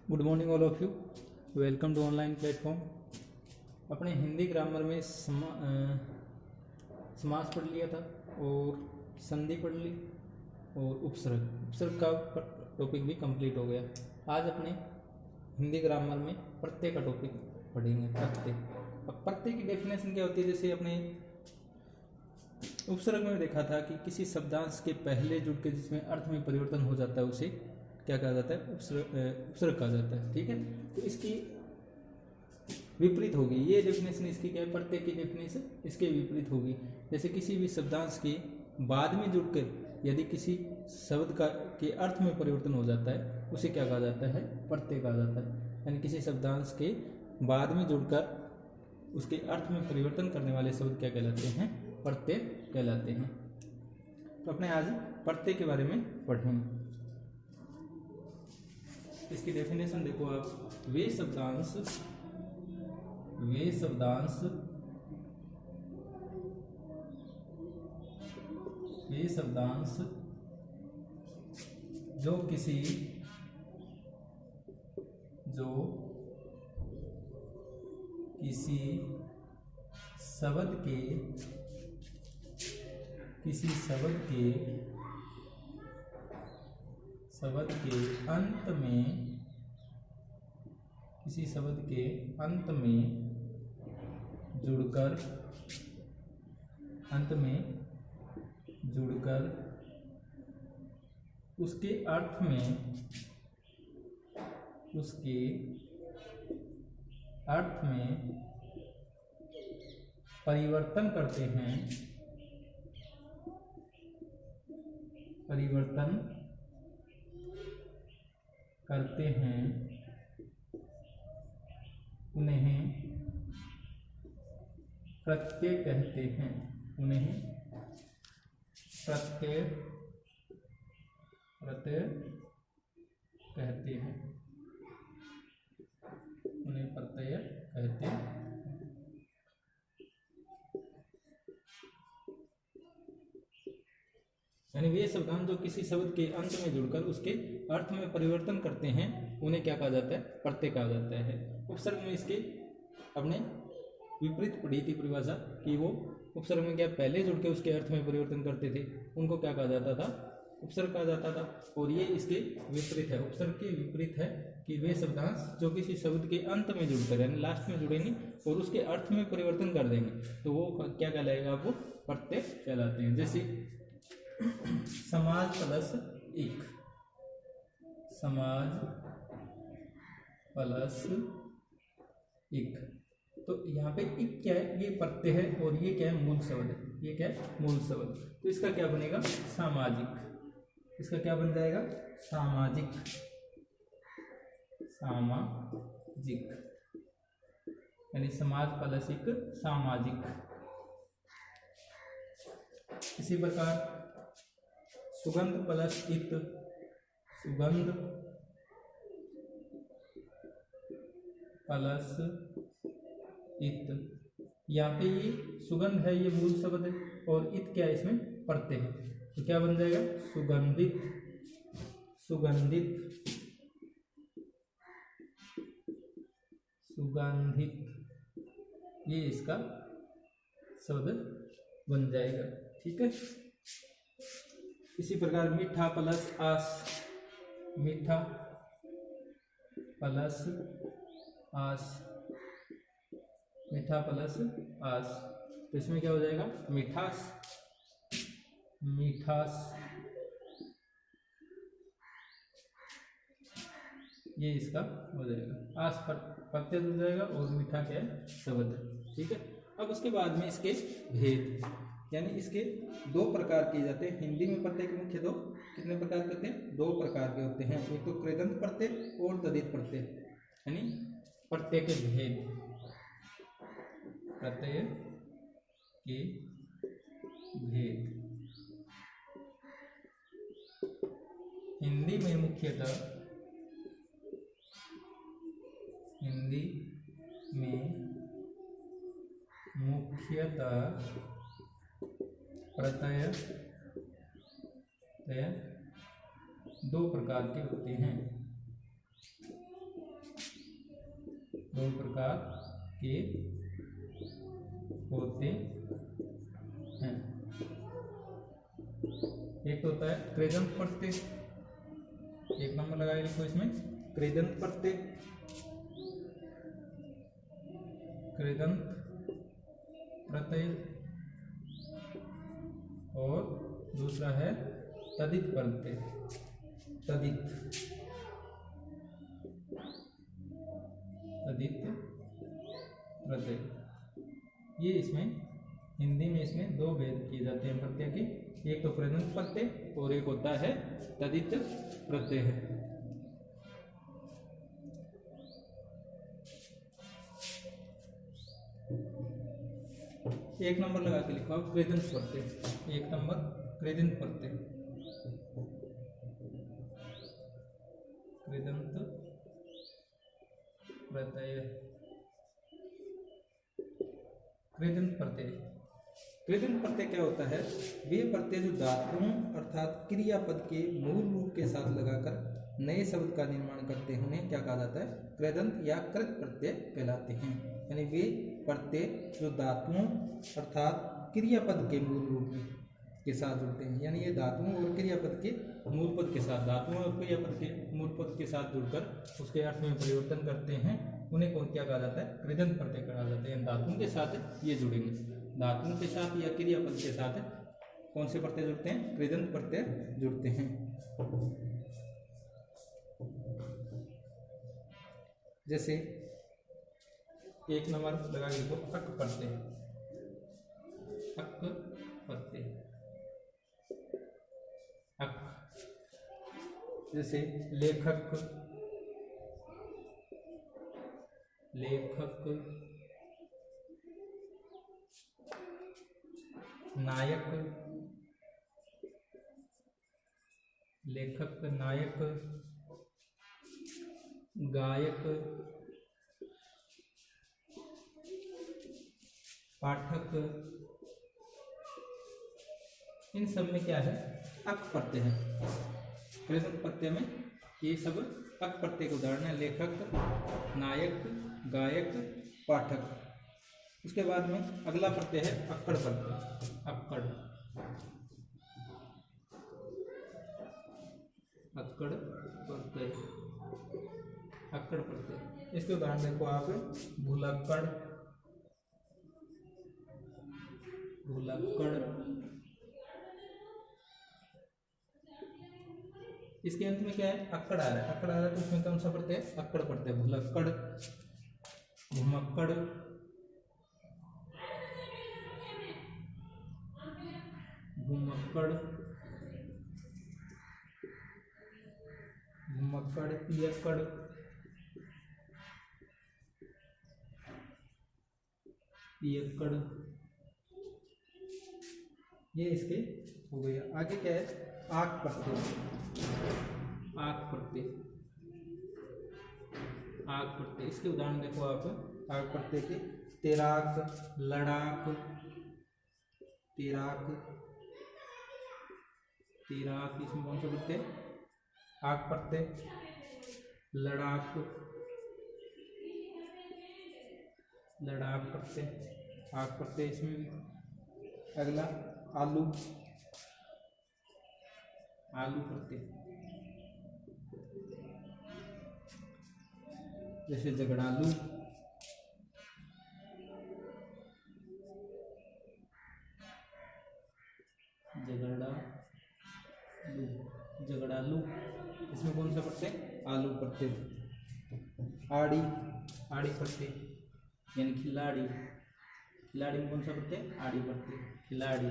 Good morning all of you, welcome to online platform. अपने Hindi grammar में समास पढ़ लिया था और संधि पढ़ ली और उपसर्ग का टॉपिक भी कंप्लीट हो गया। आज अपने हिंदी ग्रामर में प्रत्यय का टॉपिक पढ़ेंगे। प्रत्यय, अब प्रत्यय की डेफिनेशन क्या होती है? जैसे अपने उपसर्ग में देखा था कि किसी शब्दांश के पहले जुड़ के जिसमें अर्थ में परिवर्तन हो जाता है उसे क्या कहा जाता है? उपसर्ग कहा जाता है। ठीक है, तो इसकी विपरीत होगी। ये डेफिनेशन इसकी क्या है? प्रत्यय की डेफिनेशन इसके विपरीत होगी। जैसे किसी भी शब्दांश के बाद में जुड़कर यदि किसी शब्द का के अर्थ में परिवर्तन हो जाता है उसे क्या कहा जाता है? प्रत्यय कहा जाता है। यानी किसी शब्दांश के बाद में जुड़कर उसके अर्थ में परिवर्तन करने वाले शब्द क्या कहलाते हैं? प्रत्यय कहलाते हैं। तो अपने आज प्रत्यय के बारे में पढ़ेंगे। इसकी डेफिनेशन देखो आप, वे शब्दांश जो किसी शब्द के अंत में जुड़कर उसके अर्थ में परिवर्तन करते हैं उन्हें प्रत्यय कहते हैं। उन्हें प्रत्यय कहते हैं। यानी वे शब्दांश जो किसी शब्द के अंत में जुड़कर उसके अर्थ में परिवर्तन करते हैं उन्हें क्या कहा जाता है? प्रत्यय कहा जाता है। उपसर्ग में इसके अपने विपरीत पढ़ी थी परिभाषा कि वो उपसर्ग में क्या पहले जुड़ के उसके अर्थ में परिवर्तन करते थे, उनको क्या कहा जाता था? उपसर्ग कहा जाता था। और ये इसके विपरीत है, उपसर्ग के विपरीत है कि वे शब्दांश जो किसी शब्द के अंत में जुड़कर यानी लास्ट में जुड़ेंगे और उसके अर्थ में परिवर्तन कर देंगे तो वो क्या कहलाएगा? वो प्रत्यय कहलाते हैं। जैसे समाज प्लस इक, तो यहाँ पे इक क्या है? ये प्रत्यय है और ये क्या है? मूल शब्द है। ये क्या है? मूल शब्द। तो इसका क्या बनेगा? सामाजिक। इसका क्या बन जाएगा? सामाजिक। यानी समाज प्लस इक सामाजिक। इसी प्रकार सुगंध प्लस इत, सुगंध प्लस इत। यहाँ पे ये सुगंध है, ये मूल शब्द है और इत क्या है? इसमें प्रत्यय है। तो क्या बन जाएगा? सुगंधित। ये इसका शब्द बन जाएगा। ठीक है। इसी प्रकार मीठा प्लस आस, मीठा प्लस आस, तो इसमें क्या हो जाएगा? मिठास। ये इसका हो जाएगा। आस पर प्रत्यय हो जाएगा और मीठा क्या है? शब्द। ठीक है। अब उसके बाद में इसके भेद, यानी इसके दो प्रकार किए जाते हैं। हिंदी में प्रत्यय के मुख्य दो कितने प्रकार के होते हैं? दो प्रकार के होते हैं। एक तो कृदंत प्रत्यय और तदित प्रत्यय। यानी प्रत्यय के भेद, हिंदी में मुख्यतः प्रत्यय प्रत्यय दो प्रकार के होते हैं, दो प्रकार के होते हैं। एक तो होता है कृदंत प्रत्यय, एक नंबर लगाए लिखो इसमें कृदंत प्रत्यय, कृदंत प्रत्यय, और दूसरा है तदित प्रत्यय, तदित प्रत्यय। ये इसमें हिंदी में इसमें दो भेद किए जाते हैं प्रत्यय के, एक तो कृदंत प्रत्यय और एक होता है तदित प्रत्यय है। एक नंबर लगा के लिखो आप कृदंत प्रत्यय, एक नंबर कृदंत प्रत्यय, कृदंत प्रत्यय, कृदंत प्रत्यय। कृदंत प्रत्यय क्या होता है? वे प्रत्यय जो धातुओं अर्थात क्रियापद के मूल रूप के साथ लगाकर नए शब्द का निर्माण करते हैं, उन्हें क्या कहा जाता है? कृदंत या कृत प्रत्यय कहलाते हैं। यानी वे प्रत्यय जो धातुओं अर्थात क्रियापद के मूल रूप के साथ जुड़ते हैं, यानी ये धातुओं और क्रियापद के मूल पद के साथ, धातुओं और क्रियापद के मूल पद के साथ जुड़कर उसके अर्थ में परिवर्तन करते हैं, उन्हें कौन क्या कहा जाता है? कृदंत प्रत्यय कहा जाता है। धातुओं के साथ ये जुड़ेंगे, धातुओं के साथ या क्रियापद के साथ कौन से प्रत्यय जुड़ते हैं? कृदंत प्रत्यय जुड़ते हैं। जैसे एक नंबर लगा लिखो अक प्रत्यय, अक प्रत्यय, अक। जैसे लेखक, लेखक, नायक, लेखक नायक, गायक, पाठक, इन सब में क्या है? अक प्रत्यय है। कृदंत प्रत्यय में ये सब अक प्रत्यय के उदाहरण है, लेखक, नायक, गायक, पाठक। उसके बाद में अगला प्रत्यय है अक्कड़ प्रत्यय, अक्कड़, अक्कड़ प्रत्यय, अक्कड़ प्रत्यय। इसके उदाहरण देखो आप, भुलक्कड़, भुलक्कड़। इसके अंत में क्या है? अक्कड़ आ रहा है, अक्कड़ आ रहा है तो उसमें कौन सा प्रत्यय है? अक्कड़ प्रत्यय। भुलक्कड़, घुमक्कड़, घुमक्कड़, घुमक्कड़, पियक्कड़, पियक्कड़। ये इसके हो गया। आगे क्या है? आक प्रत्यय, आक प्रत्यय, आक प्रत्यय। इसके उदाहरण देखो आप, आक प्रत्यय के तेराक, लड़ाक, तेराक, तेराक। इसमें कौन सा प्रत्यय? आक प्रत्यय। लड़ाक, लड़ाक प्रत्यय, आक प्रत्यय। इसमें अगला आलू, आलू प्रत्यय। जैसे झगड़ालू, झगड़ालू, झगड़ालू। इसमें कौन सा प्रत्यय? आलू प्रत्यय। आड़ी, आड़ी प्रत्यय, यानी खिलाड़ी, खिलाड़ी में कौन सा प्रत्यय? आड़ी प्रत्यय, खिलाड़ी,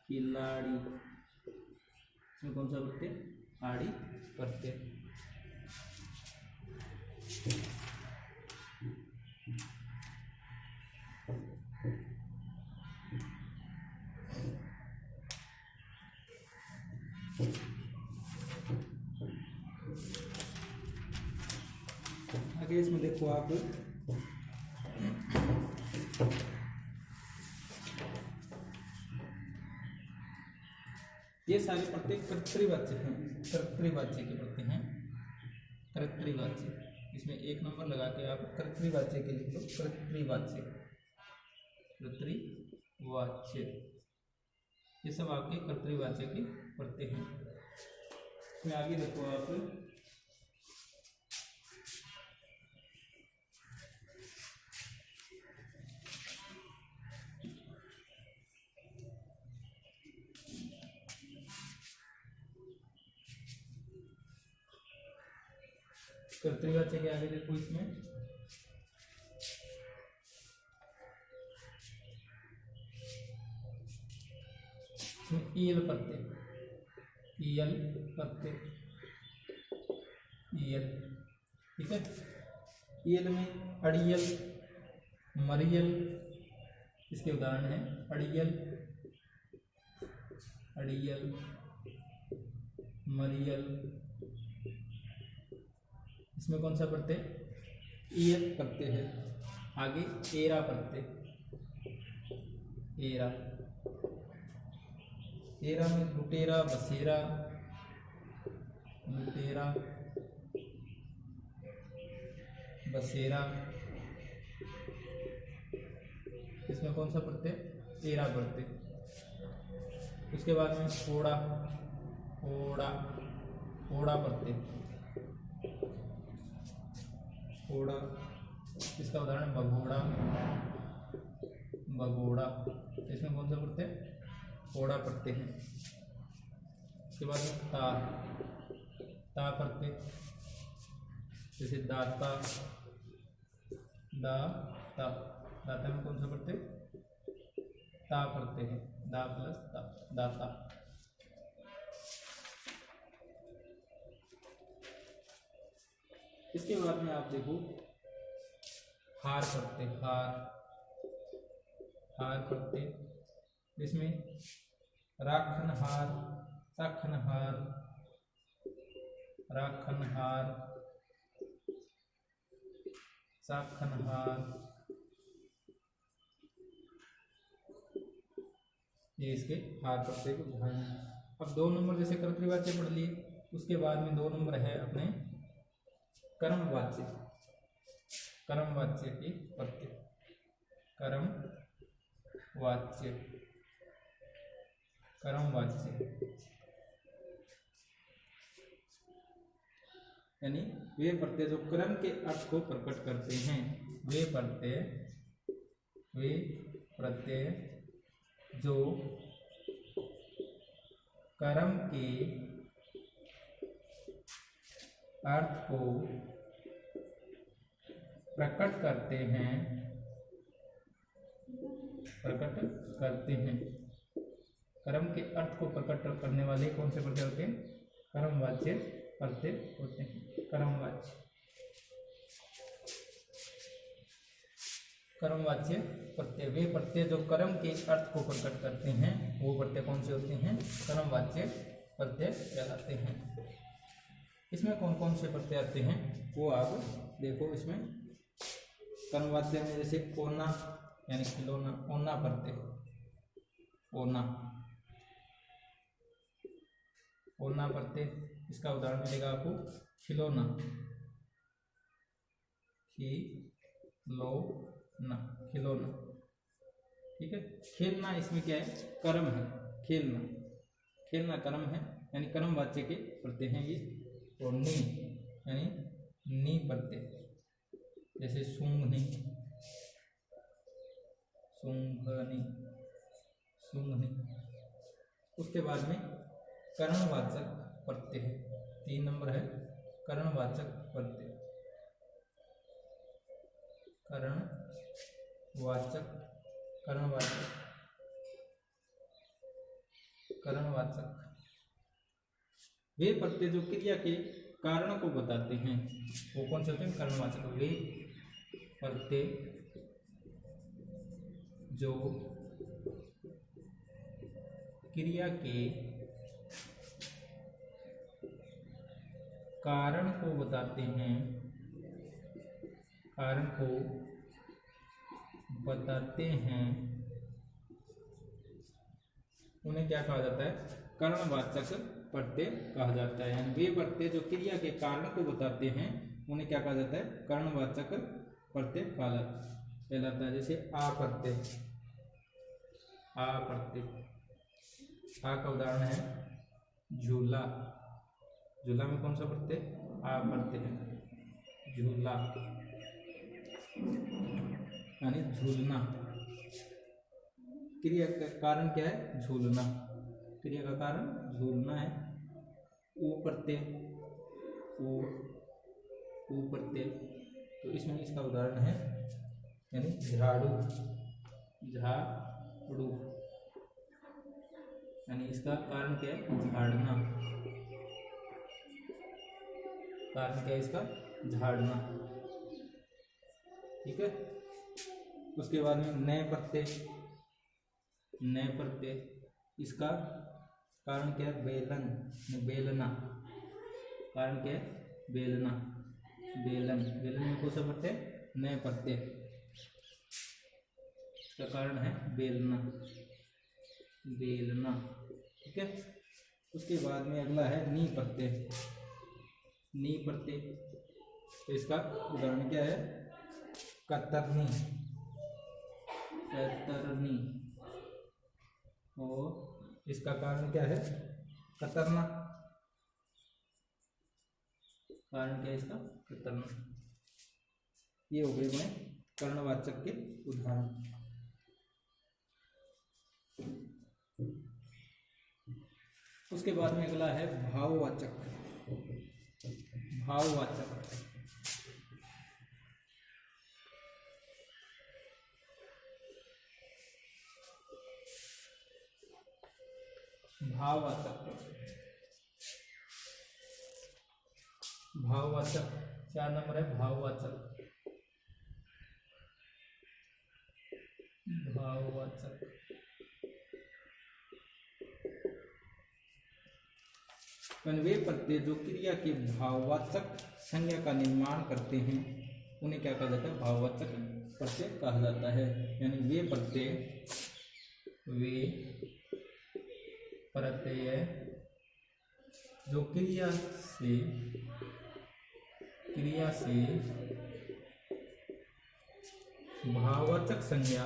खिलाड़ी। इसमें कौन सा प्रत्यय? आड़ी प्रत्यय। आगे इसमें देखो आप, ये सारे प्रत्यय कर्तृवाच्य हैं, कर्तृवाच्य के प्रत्यय हैं, कर्तृवाच्य। इसमें एक नंबर लगा के आप कर्तृवाच्य के लिख लो, कर्तृवाच्य, कर्तृवाच्य, ये सब आपके कर्तृवाच्य के प्रत्यय हैं। इसमें आगे देखो आप, कर्तृवाच्य के आगे देखो, इसमें ईयल प्रत्यय, ईयल प्रत्यय, ईयल, ठीक है। ईयल में अड़ियल, मरियल, इसके उदाहरण हैं अड़ियल, अड़ियल, मरियल। इसमें कौन सा प्रत्यय? ईयल प्रत्यय है। आगे एरा प्रत्यय, एरा, एरा में लुटेरा, बसेरा, लुटेरा, बसेरा। इसमें कौन सा प्रत्यय? एरा प्रत्यय। उसके बाद में फोड़ा, फोड़ा, फोड़ा प्रत्यय, फोड़ा, इसका उदाहरण भगोड़ा, भगोड़ा। इसमें कौन सा प्रत्यय? फोड़ा प्रत्यय है। उसके बाद में ता, ता प्रत्यय, जैसे दाता, दाता, दाता में कौन सा प्रत्यय? ता प्रत्यय है, दा प्लस ता, दाता। इसके बाद में आप देखो हार प्रत्यय, हार, हार प्रत्यय, जिसमें राखनहार, साखनहार, राखनहार, साखनहार, ये इसके हार प्रत्यय को उदाहरण है। अब 2 नंबर जैसे कर्तृवाच्य पढ़ लिए, उसके बाद में 2 नंबर है अपने कर्मवाच्य, कर्मवाच्य के प्रत्यय, कर्मवाच्य, कर्मवाच्य, यानी वे प्रत्यय जो कर्म के अर्थ को प्रकट करते हैं, वे प्रत्यय, वे प्रत्यय जो कर्म के अर्थ को प्रकट करते हैं, प्रकट करते हैं। कर्म के अर्थ को प्रकट करने वाले कौन से प्रत्यय होते हैं? कर्मवाच्य प्रत्यय होते हैं, कर्मवाच्य, कर्मवाच्य प्रत्यय। वे प्रत्यय जो कर्म के अर्थ को प्रकट करते हैं, वो प्रत्यय कौन से होते हैं? कर्मवाच्य प्रत्यय कहलाते हैं। इसमें कौन कौन से प्रत्यय आते हैं वो आप देखो। इसमें कर्मवाच्य में जैसे ओना यानी खिलौना, ओना प्रत्यय, ओना, ओना प्रत्यय, इसका उदाहरण मिलेगा आपको खिलौना, खिलौना, खिलौना, ठीक है। खेलना इसमें क्या है? कर्म है, खेलना, खेलना कर्म है, यानी कर्मवाच्य के प्रत्यय हैं ये। और नी यानी नी प्रत्यय, जैसे सूंघनी, सूंघनी, सूंघनी। उसके बाद में कर्णवाचक प्रत्यय है, 3 नंबर है कर्णवाचक प्रत्यय, कर्णवाचक, कर्णवाचक, कर्णवाचक। वे प्रत्यय जो क्रिया के कारण को बताते हैं वो कौन से होते हैं? कर्णवाचक। वे प्रत्यय जो क्रिया के कारण को बताते हैं, कारण को बताते हैं, उन्हें क्या कहा जाता है? कर्णवाचक प्रत्यय कहा जाता है। यानी वे प्रत्यय जो क्रिया के कारण को बताते हैं उन्हें क्या कहा जाता है, कर्णवाचक प्रत्यय कहलाता है। जैसे आ प्रत्यय, आ प्रत्यय, आ का उदाहरण है झूला। झूला में कौन सा प्रत्यय, आ प्रत्यय है, झूला यानी झूलना। क्रिया का कारण क्या है, झूलना, क्रिया का कारण झूलना है। ऊ प्रत्यय, ऊ प्रत्यय, तो इसमें इसका उदाहरण है यानी झाड़ू, झाड़ू यानी इसका कारण क्या है, झाड़ना, कारण क्या है इसका, झाड़ना। ठीक है। उसके बाद में नए प्रत्यय, नए प्रत्यय, इसका कारण क्या है, बेलन, बेलना, कारण क्या है, बेलना, बेलन, बेलन में कौन सा प्रत्यय, नए प्रत्यय, इसका कारण है बेलना, बेलना। ठीक है। उसके बाद में अगला है नी प्रत्यय, नी प्रत्यय, तो इसका उदाहरण क्या है, कतरनी, कतरनी, और इसका कारण क्या है, कतरना, कारण क्या है इसका, कतरना। ये हो गए अपने कर्णवाचक के उदाहरण। उसके बाद में अगला है भाववाचक, भाववाचक, भाववाचक, भाववाचक 4 नंबर है भाववाचक, भाववाचक। वे प्रत्यय जो क्रिया के भाववाचक संज्ञा का निर्माण करते हैं उन्हें क्या कहा जाता है, भाववाचक प्रत्यय कहा जाता है। यानी वे प्रत्यय, वे प्रत्यय जो क्रिया से भाववाचक संज्ञा,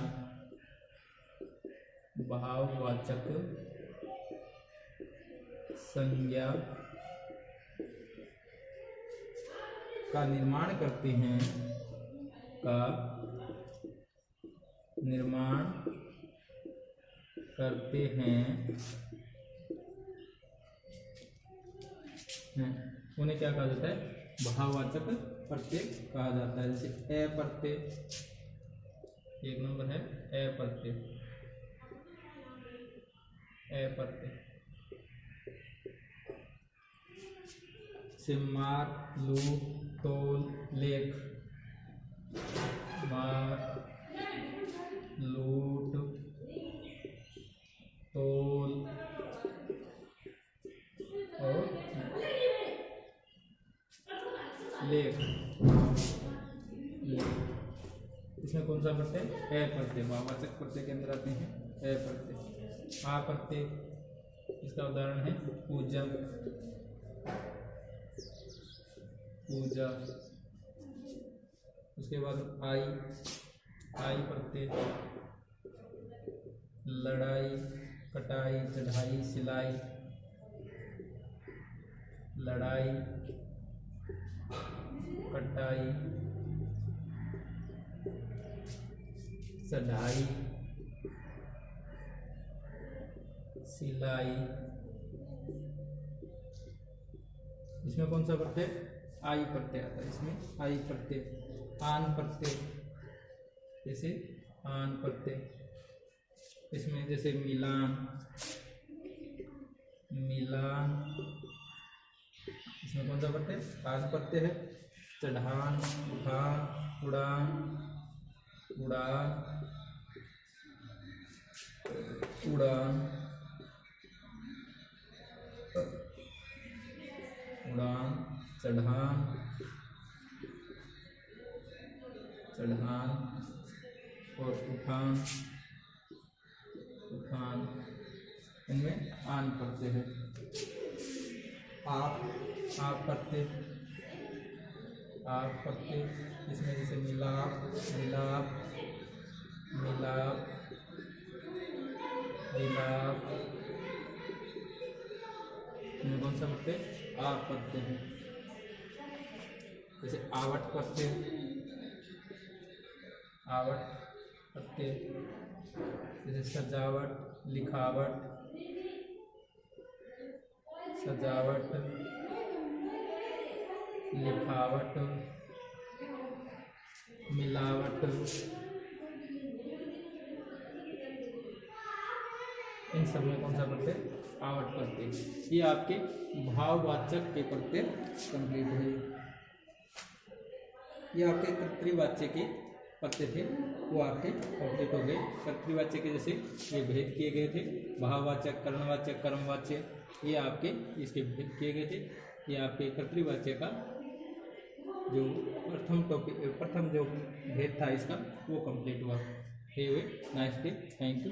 भाववाचक संज्ञा का निर्माण करते हैं, का निर्माण करते हैं, उन्हें क्या कहा जाता है, भाववाचक प्रत्यय कहा जाता है। जैसे ए प्रत्यय, 1 नंबर है ए प्रत्यय, ए प्रत्यय से मार, लूट, तोल, लेख, मार, लूट, तोल और लेख, इसमें कौन सा प्रत्यय, ए प्रत्यय, भाववाचक प्रत्यय के अंदर आते हैं ए प्रत्यय। आ प्रत्यय, इसका उदाहरण है पूजा, पूजा। उसके बाद आई, आई प्रत्यय, लड़ाई, कटाई, चढ़ाई, सिलाई, लड़ाई, कटाई, चढ़ाई, सिलाई। इसमें कौन सा प्रत्यय, आई प्रत्यय आता है। इसमें आई प्रत्यय। आन प्रत्यय, जैसे आन प्रत्यय, इसमें जैसे मिलान, मिलान, इसमें कौन सा प्रत्यय, आन प्रत्यय है। चढ़ान, उठान, उड़ान, उड़ान, उड़ान, उड़ान, चढ़ान, चढ़ान और उठान, उठान। इनमें आन प्रत्यय है। आप प्रत्यय, आप प्रत्यय, इसमें जैसे मिलाप, मिलाप, मिलाप, मिलाप, इनमें कौन सा प्रत्यय? आप प्रत्यय है। जैसे आवट प्रत्यय, आवट प्रत्यय, जैसे सजावट, लिखावट, सजावट, लिखावट, मिलावट, इन सब में कौन सा प्रत्यय? आवट प्रत्यय। ये आपके भाववाचक के प्रत्यय कंप्लीट हुए। ये आपके कर्तृवाच्य के प्रत्यय थे, वो आपके कंप्लीट हो गए। कर्तृवाच्य के जैसे ये भेद किए गए थे, भाववाचक, कर्णवाचक, कर्मवाच्य, ये आपके इसके भेद किए गए थे। ये आपके कर्तृवाच्य का जो प्रथम जो भेद था इसका, वो कंप्लीट हुआ। Have a nice day, thank you.